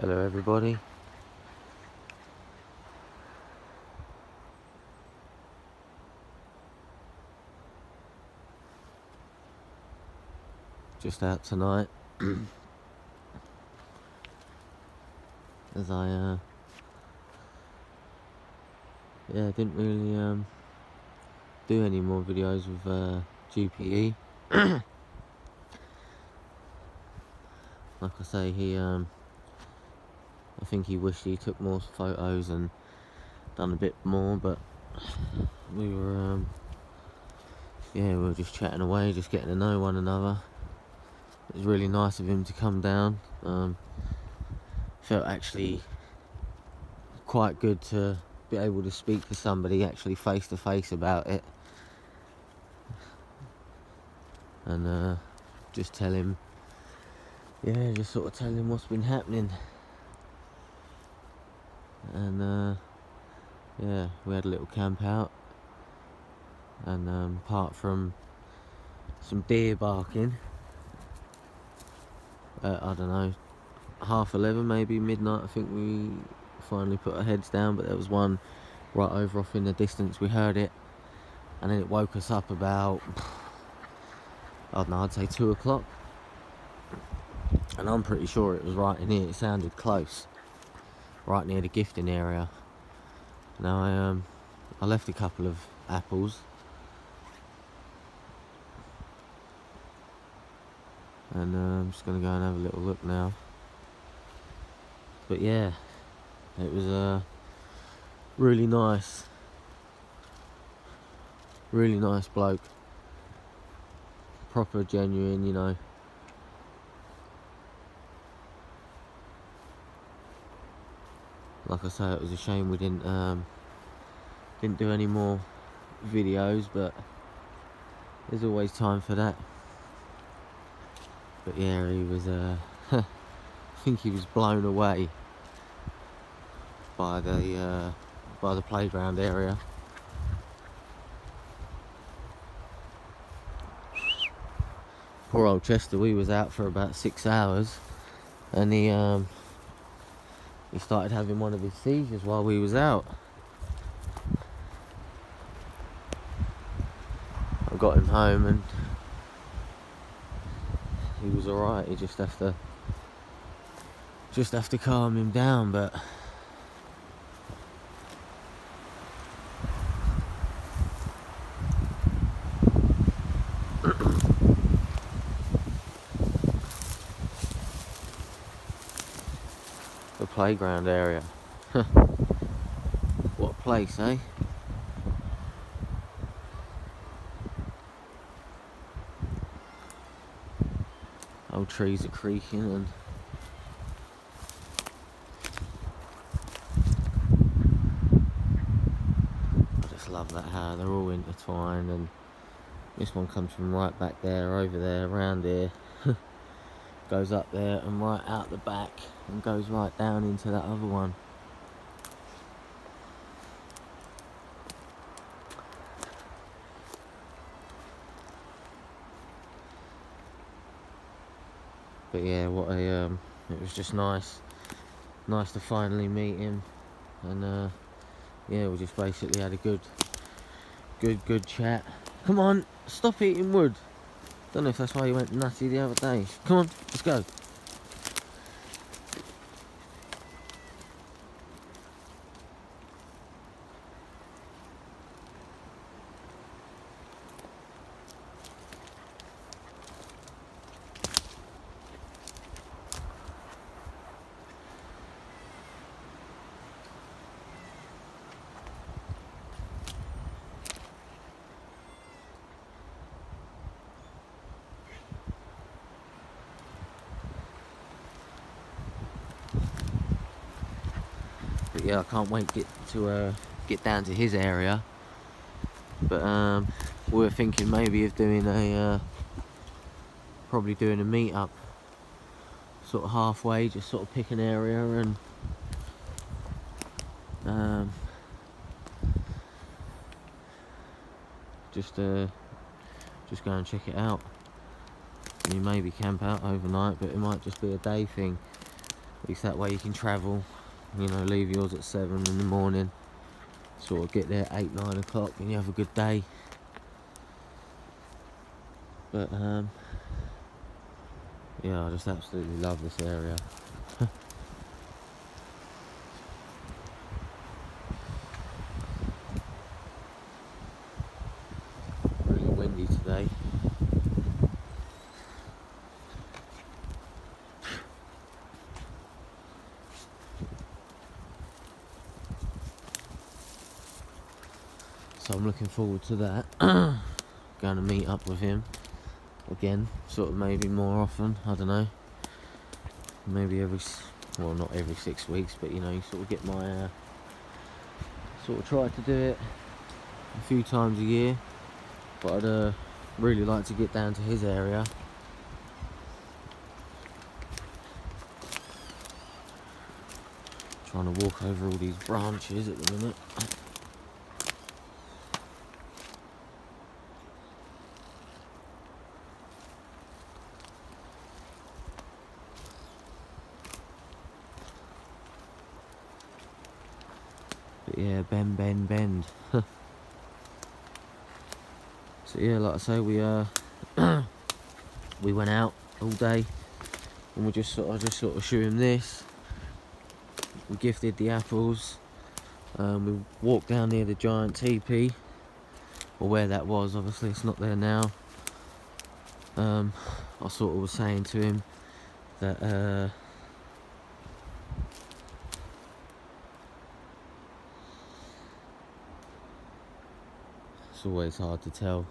Hello everybody. Just out tonight as I didn't really do any more videos with G.P.E. Like I say, I think he wished he took more photos and done a bit more, but we were we were just chatting away, just getting to know one another. It was really nice of him to come down. Felt actually quite good to be able to speak to somebody actually face to face about it, and just tell him, just sort of tell him what's been happening. And we had a little camp out, and apart from some deer barking at, I don't know, 11:30 maybe, midnight, I think we finally put our heads down, but there was one right over off in the distance. We heard it, and then it woke us up about, I don't know, I'd say 2 o'clock, and I'm pretty sure it was right in here. It sounded close, right near the gifting area. Now I left a couple of apples, and I'm just going to go and have a little look now. But yeah, it was really nice bloke, proper genuine, you know. Like I say, it was a shame we didn't do any more videos, but there's always time for that. But yeah, he was I think he was blown away by the playground area. Poor old Chester, we was out for about 6 hours, and he started having one of his seizures while we was out. I got him home and he was alright. You just have to calm him down, but the playground area. What a place, eh? Old trees are creaking, and I just love that how they're all intertwined, and this one comes from right back there, over there, around here, goes up there and right out the back and goes right down into that other one. But yeah, it was just nice to finally meet him, and we just basically had a good chat. Come on, stop eating wood. Don't know if that's why you went nutty the other day. Come on, let's go. But yeah, I can't wait to get down to his area. But we were thinking maybe of doing probably doing a meet-up, sort of halfway, just sort of pick an area and just go and check it out. I mean, maybe camp out overnight, but it might just be a day thing. At least that way you can travel, you know, leave yours at 7 in the morning, sort of get there at 8, 9 o'clock and you have a good day. But yeah, I just absolutely love this area. Really windy today. So I'm looking forward to that. Going to meet up with him again, sort of maybe more often, I don't know. Maybe well, not every 6 weeks, but you know, you sort of get my, sort of try to do it a few times a year. But I'd really like to get down to his area. Trying to walk over all these branches at the minute. But yeah, bend. So yeah, like I say, we we went out all day and we just sort of showed him this. We gifted the apples. We walked down near the giant teepee, or where that was. Obviously, it's not there now. I sort of was saying to him that it's always hard to tell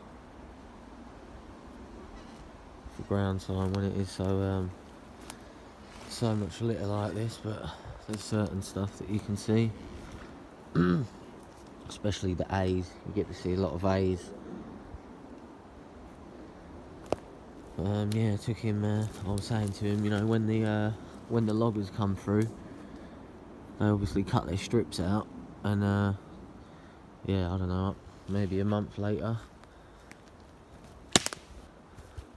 for ground sign when it is so much litter like this, but there's certain stuff that you can see. Especially the A's, you get to see a lot of A's. Yeah, it took him, I was saying to him, you know, when the loggers come through, they obviously cut their strips out, and yeah, I don't know, maybe a month later,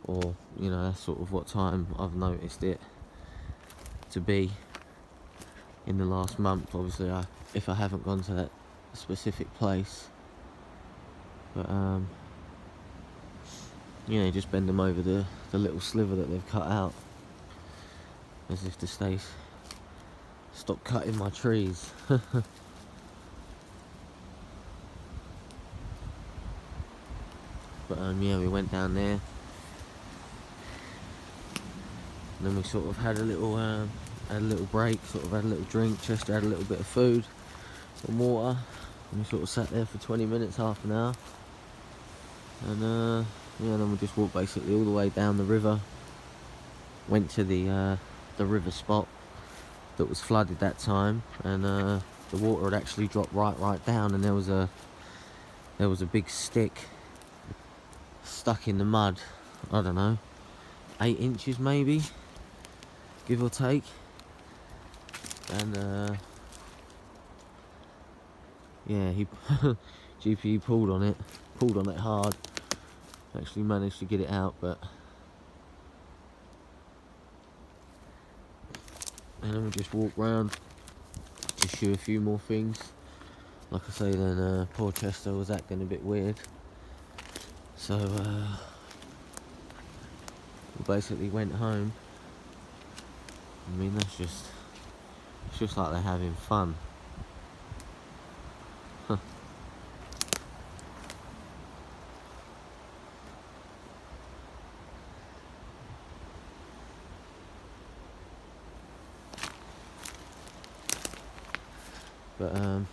or, you know, that's sort of what time I've noticed it to be in the last month. Obviously, if I haven't gone to that specific place, but you know, just bend them over the little sliver that they've cut out, as if to stop cutting my trees. But yeah, we went down there, and then we sort of had a little break, sort of had a little drink. Chester had a little bit of food and water, and we sort of sat there for 20 minutes, half an hour, and yeah, then we just walked basically all the way down the river. Went to the river spot that was flooded that time, and the water had actually dropped right down, and there was a big stick stuck in the mud. I don't know, 8 inches maybe, give or take. And yeah, he G.P.E pulled on it hard. Actually managed to get it out, but and then we just walked round, just shoot a few more things. Like I say, then poor Chester was acting a bit weird, so we basically went home. I mean, it's just like they're having fun. But then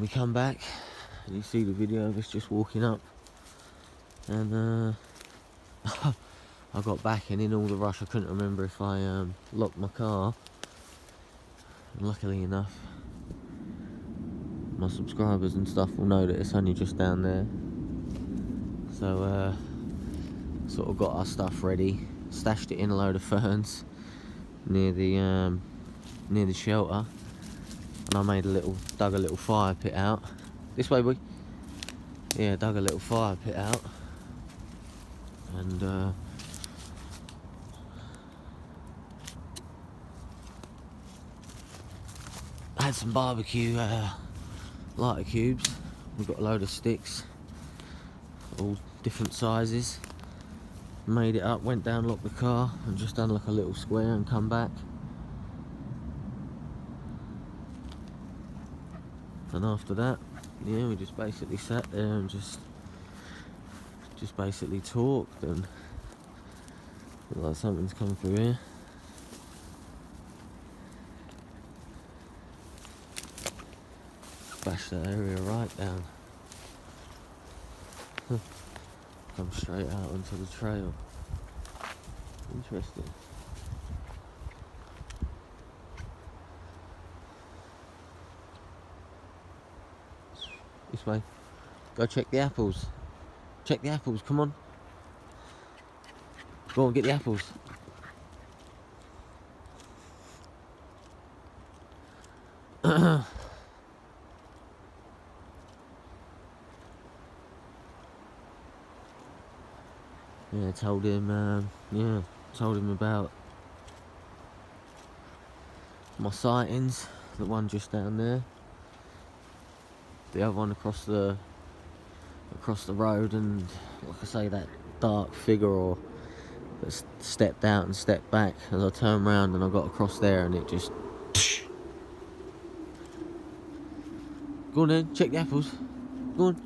we come back, and you see the video of us just walking up, and I got back, and in all the rush I couldn't remember if I locked my car. And luckily enough, my subscribers and stuff will know that it's only just down there. So sort of got our stuff ready, stashed it in a load of ferns near the shelter, and I dug a little fire pit out. This way, boy. Yeah, dug a little fire pit out, and had some barbecue lighter cubes. We've got a load of sticks, all different sizes. Made it up, went down, locked the car, and just done like a little square and come back. And after that, yeah, we just basically sat there and just basically talked, and like something's come through here. Bash that area right down. Come straight out onto the trail. Interesting. This way. Go check the apples. Check the apples, come on. Go on, get the apples. Yeah, told him about my sightings. The one just down there, the other one across the road, and like I say, that dark figure that stepped out and stepped back as I turned around and I got across there, and it just... Go on then, check the apples. Go on.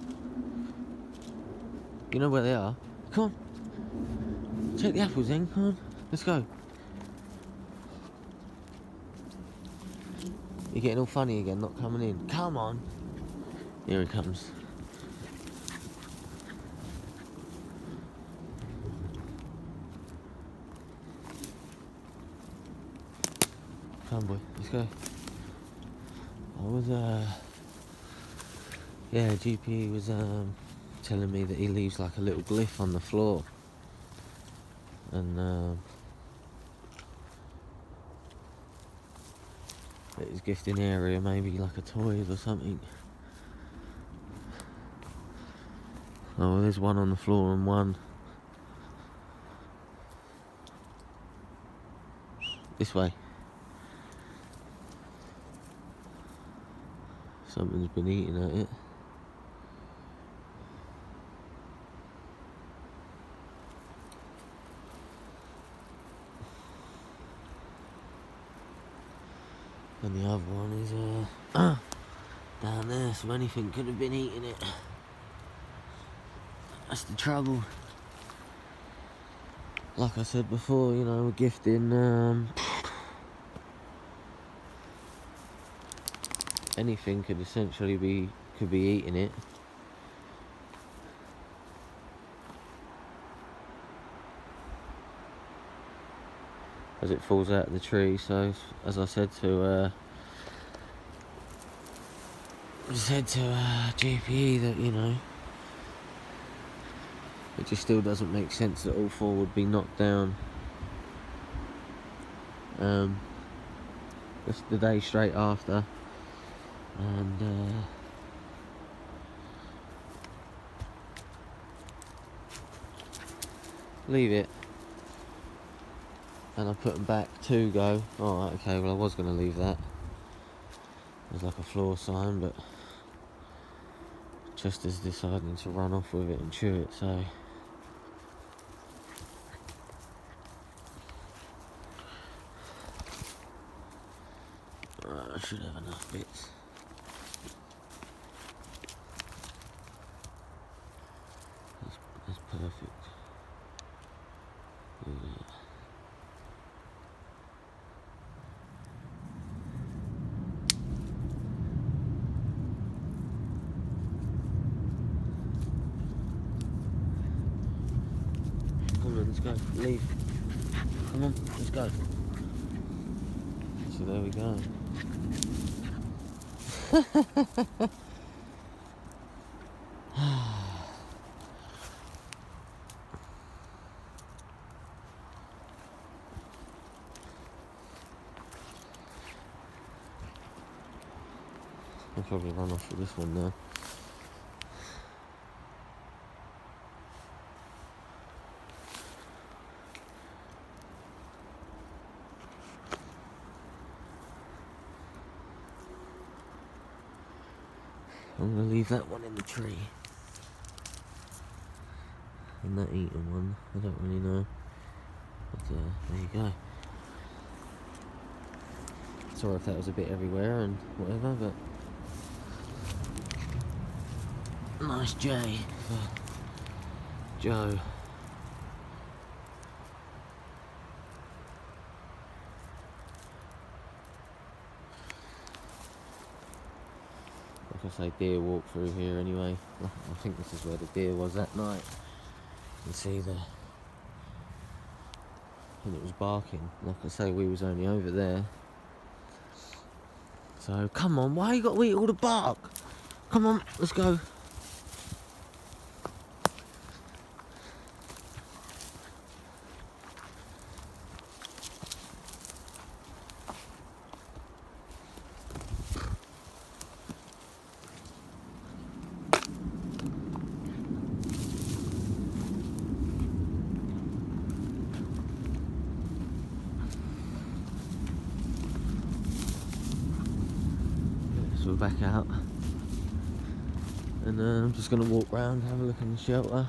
You know where they are. Come on. Check the apples then, come on. Let's go. You're getting all funny again, not coming in. Come on. Here he comes. Come on, boy, let's go. I was, yeah, G.P.E was, telling me that he leaves like a little glyph on the floor. And, at his gifting area, maybe like a toys or something. Oh, there's one on the floor and one this way. Something's been eating at it. And the other one is down there, so anything could have been eating it. That's the trouble. Like I said before, you know, we're gifting anything could essentially be eating it. As it falls out of the tree. So as I said to G.P.E that, you know, it just still doesn't make sense that all four would be knocked down just the day straight after. And leave it, and I put them back to go. Alright, okay, well I was going to leave that as like a floor sign, but Chester's deciding to run off with it and chew it, so I should have enough bits. That's perfect. Yeah. Come on, let's go. Leave. Come on, let's go. So there we go. I'll probably run off with this one now. I'm going to leave that one in the tree. And that eaten one, I don't really know. But there you go. Sorry if that was a bit everywhere and whatever, but nice J for Joe. Like I say, deer walk through here anyway. I think this is where the deer was that night. You can see there. And it was barking. Like I say, we was only over there. So, come on, why you got to eat all the bark? Come on, let's go. So we're back out. And I'm just going to walk round, have a look in the shelter.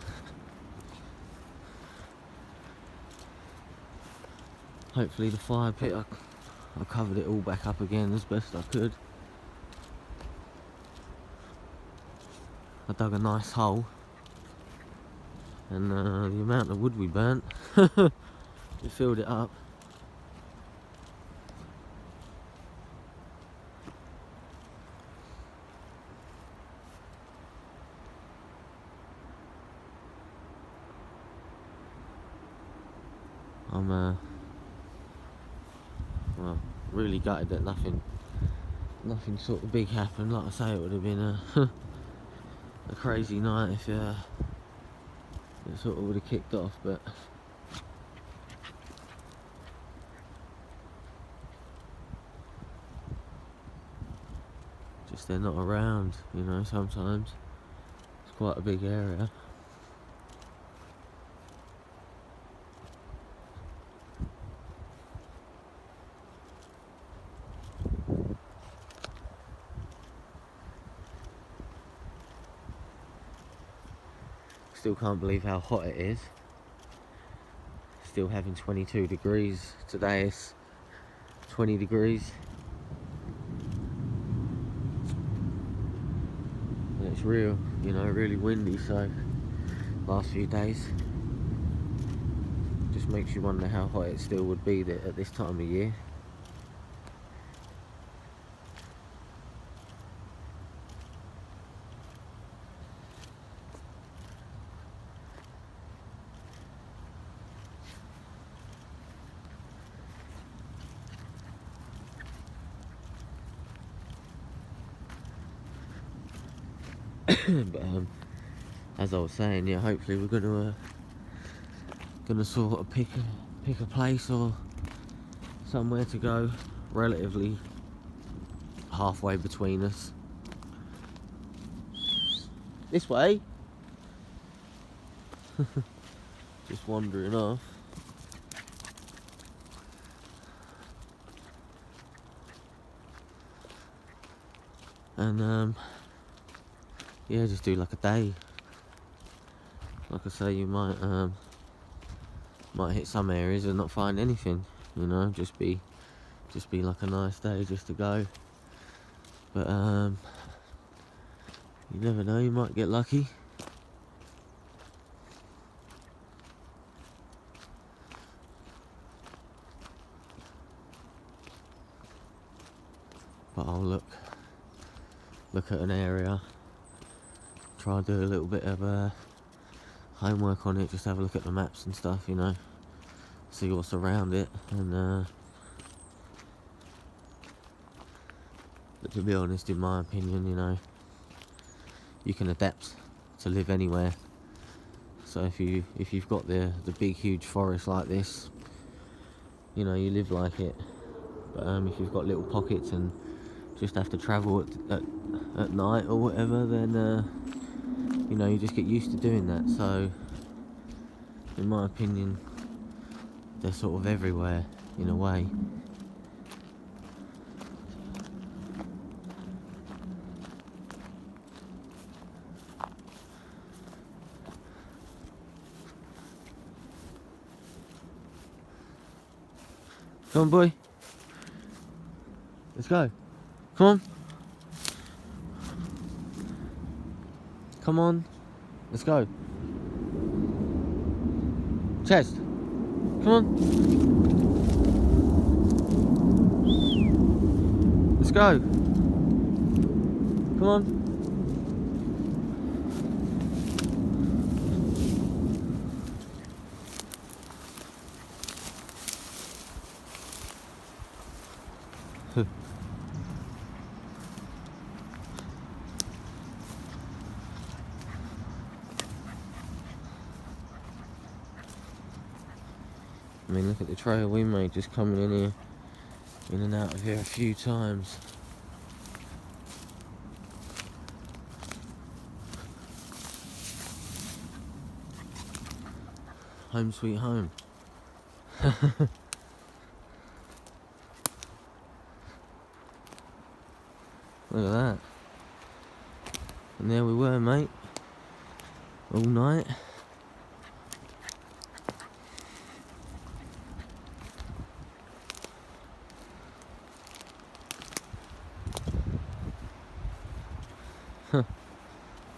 Hopefully the fire pit, I covered it all back up again as best I could. I dug a nice hole. And the amount of wood we burnt, it filled it up. I'm well, really gutted that nothing sort of big happened. Like I say, it would have been a a crazy night if it sort of would have kicked off, but just they're not around, you know. Sometimes it's quite a big area. Still can't believe how hot it is. Still having 22 degrees. Today it's 20 degrees. And it's real, you know, really windy, so last few days. Just makes you wonder how hot it still would be at this time of year. But as I was saying, yeah, hopefully we're gonna sort of pick a place or somewhere to go relatively halfway between us. This way. Just wandering off. And yeah, just do like a day. Like I say, you might hit some areas and not find anything, you know, just be like a nice day just to go. But you never know, you might get lucky. But I'll look at an area, try and do a little bit of homework on it, just have a look at the maps and stuff, you know, see what's around it. And but to be honest, in my opinion, you know, you can adapt to live anywhere. So if you've got the big huge forest like this, you know, you live like it. But if you've got little pockets and just have to travel at night or whatever, then you know, you just get used to doing that. So in my opinion, they're sort of everywhere in a way. Come on, boy. Let's go. Come on. Come on. Let's go. Chest. Come on. Let's go. Come on. I mean, look at the trail we made just coming in here, in and out of here a few times. Home sweet home. Look at that. And there we were, mate. All night.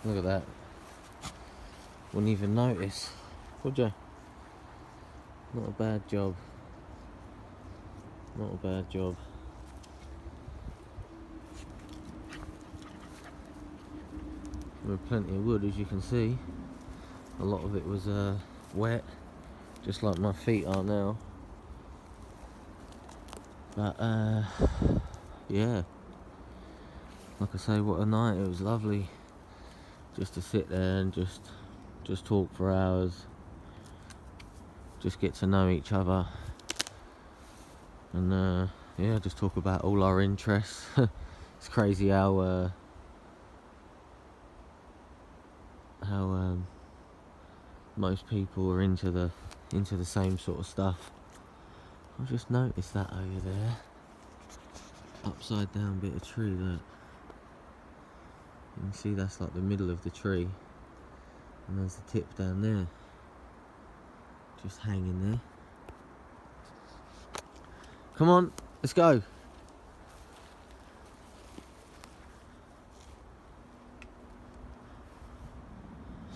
Look at that. Wouldn't even notice, would you? Not a bad job. Not a bad job. With plenty of wood, as you can see. A lot of it was wet, just like my feet are now. But yeah, like I say, what a night. It was lovely just to sit there and just talk for hours, just get to know each other, and yeah, just talk about all our interests. It's crazy how most people are into the same sort of stuff. I've just noticed that over there, upside down bit of tree, look. You can see that's like the middle of the tree, and there's the tip down there, just hanging there. Come on, let's go.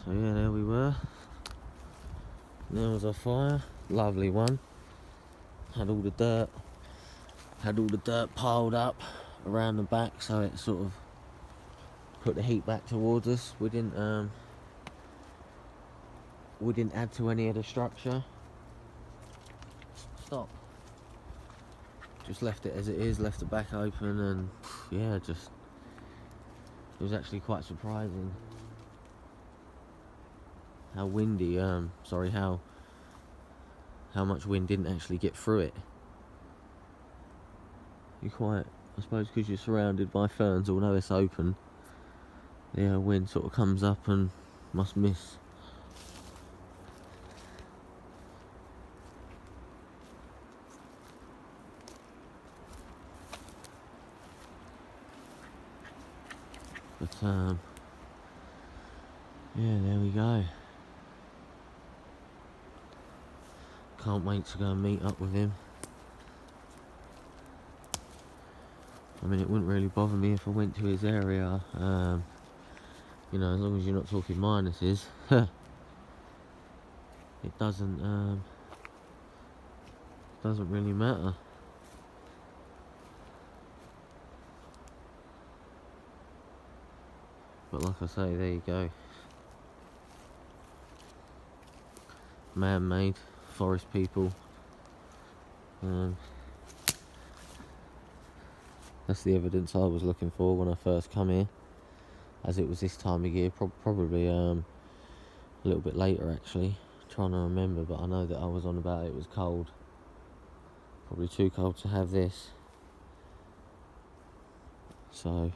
So yeah, there we were. There was our fire, lovely one. Had all the dirt piled up around the back, so it sort of put the heat back towards us. We didn't add to any of the structure. Stop. Just left it as it is, left the back open, and yeah, it was actually quite surprising how windy, how much wind didn't actually get through it. I suppose because you're surrounded by ferns, although it's open, the wind sort of comes up and must miss. But yeah, there we go. Can't wait to go and meet up with him. I mean, it wouldn't really bother me if I went to his area, you know, as long as you're not talking minuses. It doesn't really matter. But like I say, there you go. Man-made forest people. That's the evidence I was looking for when I first come here, as it was this time of year. Probably a little bit later, actually. Trying to remember, but I know that I was on about it was cold. Probably too cold to have this. So,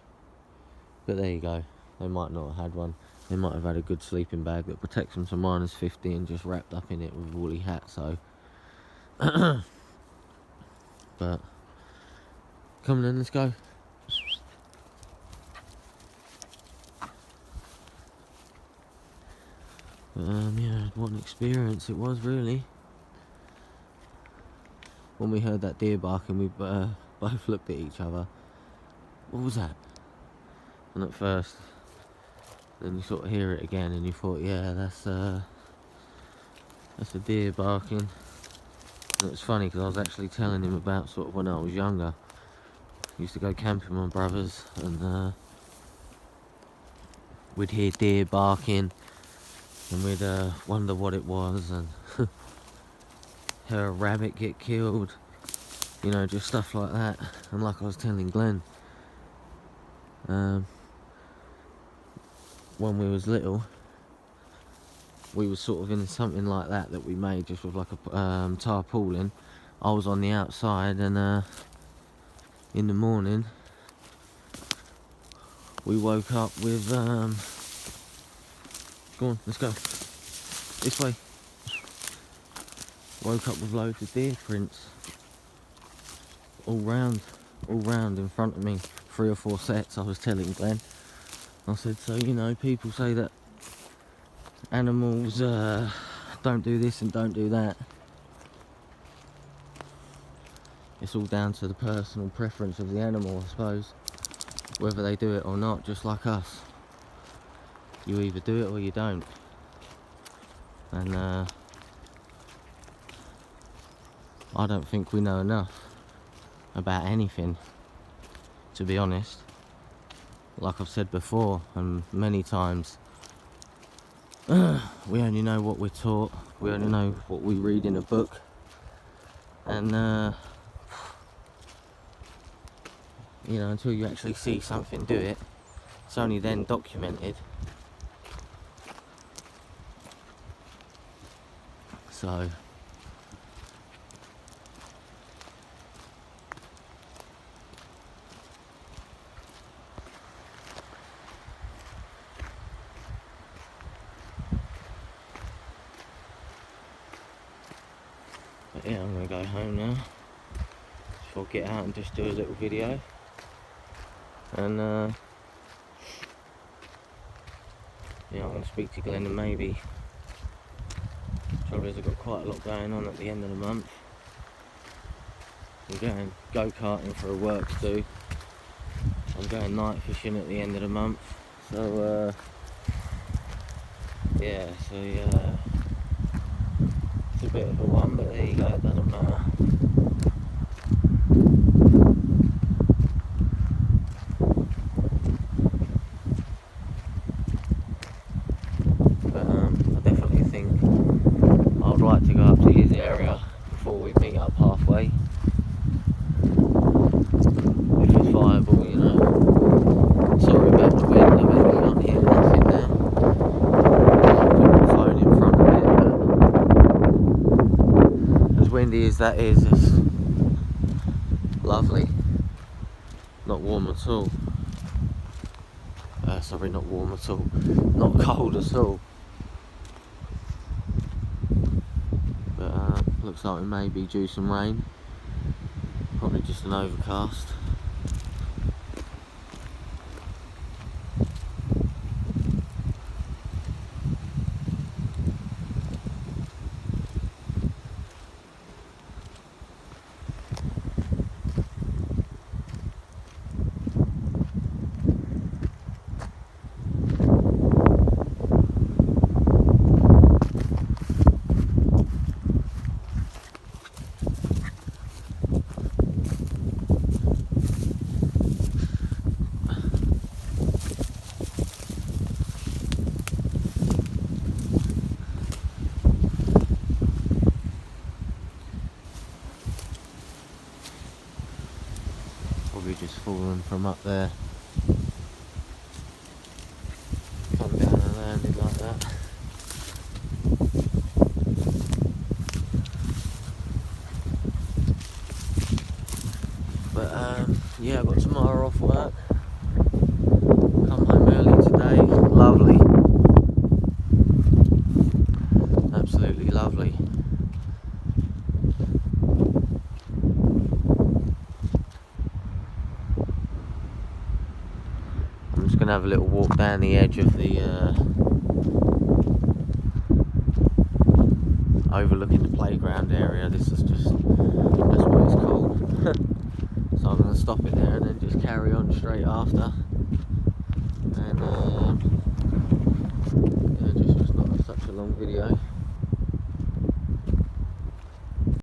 but there you go. They might not have had one. They might have had a good sleeping bag that protects them to -50 and just wrapped up in it with a woolly hat. So, but come on then, let's go. Yeah, what an experience it was, really. when we heard that deer barking, we both looked at each other. What was that? And at first, then you sort of hear it again, and you thought, yeah, that's a deer barking. And it was funny because I was actually telling him about sort of when I was younger. I used to go camping with my brothers, and we'd hear deer barking, and we'd wonder what it was, and hear a rabbit get killed, you know, just stuff like that. And like I was telling Glenn, when we was little, we was sort of in something like that we made just with like a tarpaulin. I was on the outside, and in the morning we woke up with go on, let's go this way. Woke up with loads of deer prints all round in front of me, 3 or 4 sets. I was telling Glenn, I said, so you know, people say that animals don't do this and don't do that. It's all down to the personal preference of the animal, I suppose, whether they do it or not, just like us. You either do it or you don't. And I don't think we know enough about anything, to be honest. Like I've said before and many times, we only know what we're taught, we only know what we read in a book, and you know, until you actually see something do it, it's only then documented. So but yeah, I'm gonna go home now. So I'll get out and just do a little video, and yeah, I'm gonna speak to Glenn, and maybe trouble is I've got quite a lot going on at the end of the month. I'm going go-karting for a work to do. I'm going night fishing at the end of the month. So yeah, it's a bit of a one, but there you go, it doesn't matter. But I definitely think I'd like to go up to his area before we meet up halfway, if it's viable, you know. Sorry about the wind, I mean you can't hear nothing now. I've got my phone in front of it, but as windy as that is, it's lovely. Not warm at all. Sorry, not warm at all. Not cold at all. But looks like it may be due some rain. Probably just an overcast. Probably just fallen from up there. Come down and landed like that. But yeah, I've got tomorrow off work. Come home early today. Lovely. Absolutely lovely. I'm just going to have a little walk down the edge of the overlooking the playground area. This is just it's called. So I'm going to stop it there and then just carry on straight after. And yeah, just was not such a long video.